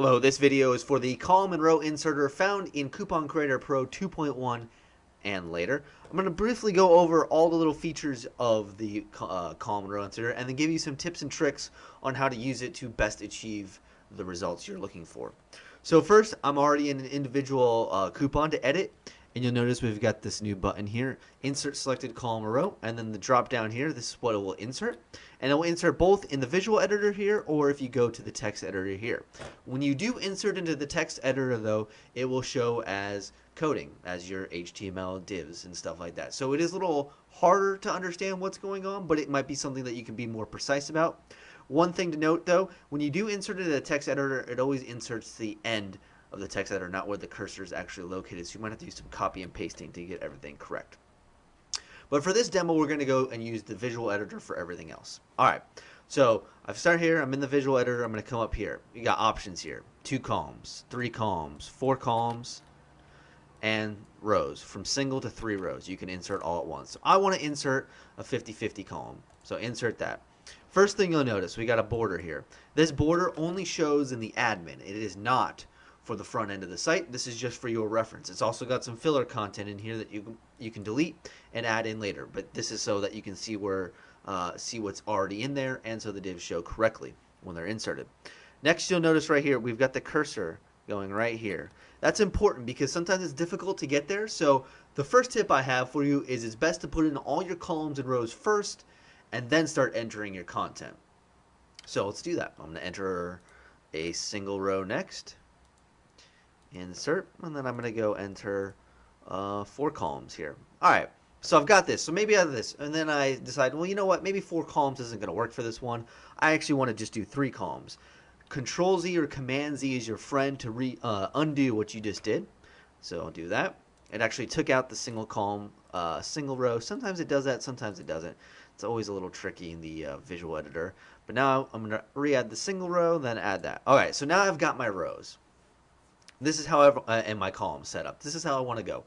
Hello, this video is for the column and row inserter found in Coupon Creator Pro 2.1 and later. I'm going to briefly go over all the little features of the column and row inserter and then give you some tips and tricks on how to use it to best achieve the results you're looking for. So first, I'm already in an individual coupon to edit, and you'll notice we've got this new button here, insert selected column or row, and then the drop down here, this is what it will insert. And it will insert both in the visual editor here, or if you go to the text editor here. When you do insert into the text editor though, it will show as coding, as your HTML divs and stuff like that. So it is a little harder to understand what's going on, but it might be something that you can be more precise about. One thing to note though, when you do insert into the text editor, it always inserts the end of the text editor, not where the cursor is actually located. So you might have to use some copy and pasting to get everything correct. But for this demo, we're going to go and use the visual editor for everything else. Alright, so I've started here, I'm in the visual editor, I'm going to come up here. You got options here, 2 columns, 3 columns, 4 columns, and rows. From single to 3 rows, you can insert all at once. So I want to insert a 50-50 column, so insert that. First thing you'll notice, we got a border here. This border only shows in the admin. It is not for the front end of the site. This is just for your reference. It's also got some filler content in here that you can delete and add in later, but this is so that you can see what's already in there, and so the divs show correctly when they're inserted. Next, you'll notice right here we've got the cursor going right here. That's important because sometimes it's difficult to get there. So the first tip I have for you is it's best to put in all your columns and rows first and then start entering your content. So let's do that. I'm going to enter a single row next, insert, and then I'm going to go enter 4 columns here. Alright, so I've got this. So maybe out of this, and then I decide, well, you know what, maybe 4 columns isn't going to work for this one. I actually want to just do 3 columns. Control Z or Command Z is your friend to undo what you just did. So I'll do that. It actually took out the single column, single row. Sometimes it does that, sometimes it doesn't. It's always a little tricky in the visual editor. But now I'm going to re-add the single row, then add that. Alright, so now I've got my rows. This is how and my column set up. This is how I want to go.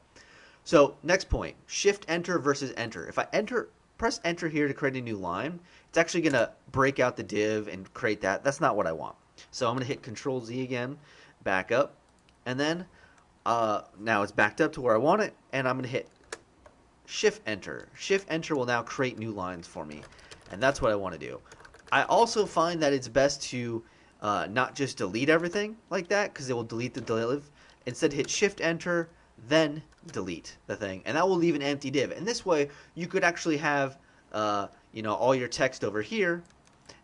So next point, Shift Enter versus Enter. If I press Enter here to create a new line, it's actually going to break out the div and create that. That's not what I want. So I'm going to hit Control Z again, back up, and then now it's backed up to where I want it, and I'm going to hit Shift Enter. Shift Enter will now create new lines for me, and that's what I want to do. I also find that it's best to not just delete everything like that, because it will delete the div. Instead, hit Shift Enter, then delete the thing, and that will leave an empty div. And this way, you could actually have all your text over here,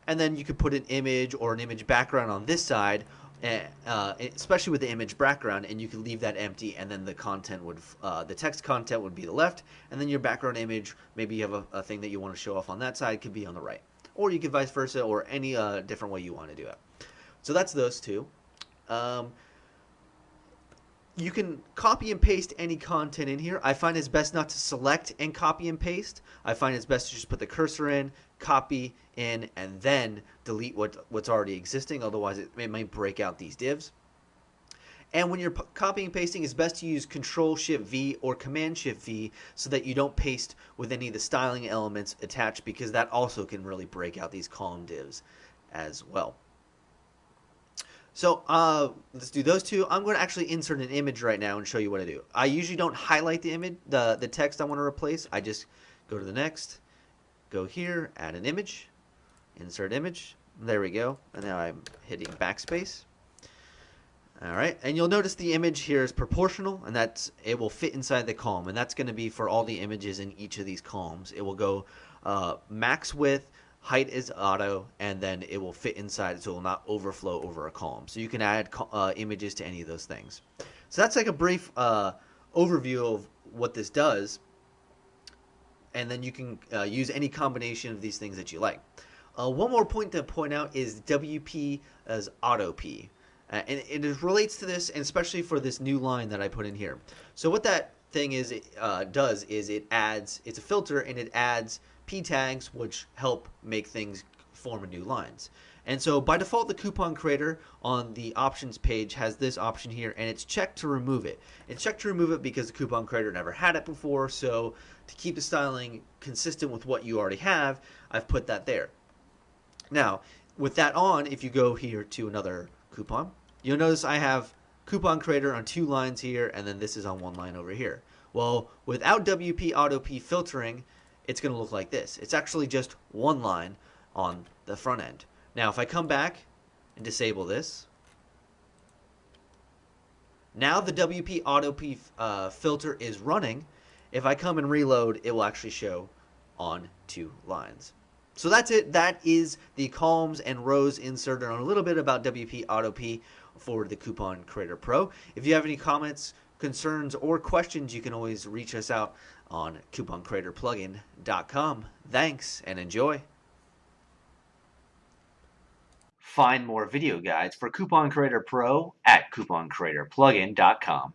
and then you could put an image or an image background on this side, especially with the image background, and you could leave that empty, and then the content would, the text content would be the left, and then your background image, maybe you have a thing that you want to show off on that side, could be on the right. Or you could vice versa, or any different way you want to do it. So that's those two. You can copy and paste any content in here. I find it's best not to select and copy and paste. I find it's best to just put the cursor in, copy in, and then delete what's already existing. Otherwise, it might break out these divs. And when you're copying and pasting, it's best to use Control-Shift-V or Command-Shift-V so that you don't paste with any of the styling elements attached, because that also can really break out these column divs as well. So let's do those two. I'm going to actually insert an image right now and show you what I do. I usually don't highlight the image, the text I want to replace. I just go to the next, go here, add an image, insert image. There we go. And now I'm hitting backspace. All right, and you'll notice the image here is proportional, and it will fit inside the column, and that's going to be for all the images in each of these columns. It will go max width, height is auto, and then it will fit inside, so it will not overflow over a column. So you can add images to any of those things. So that's like a brief overview of what this does, and then you can use any combination of these things that you like. One more point to point out is WP as AutoP. And it relates to this, and especially for this new line that I put in here. So what that thing is, does is it adds, it's a filter, and it adds p tags, which help make things form new lines. And so by default, the coupon creator on the options page has this option here, and it's checked to remove it. It's checked to remove it because the coupon creator never had it before. So to keep the styling consistent with what you already have, I've put that there. Now, with that on, if you go here to another coupon, You'll notice I have Coupon Creator on 2 lines here, and then this is on 1 line over here. Well, without WP Auto P filtering, it's going to look like this. It's actually just 1 line on the front end. Now, if I come back and disable this, now the WP Auto P filter is running. If I come and reload, it will actually show on 2 lines. So that's it. That is the columns and rows inserted on a little bit about WP Auto P for the Coupon Creator Pro. If you have any comments, concerns, or questions, you can always reach us out on CouponCreatorPlugin.com. Thanks and enjoy. Find more video guides for Coupon Creator Pro at CouponCreatorPlugin.com.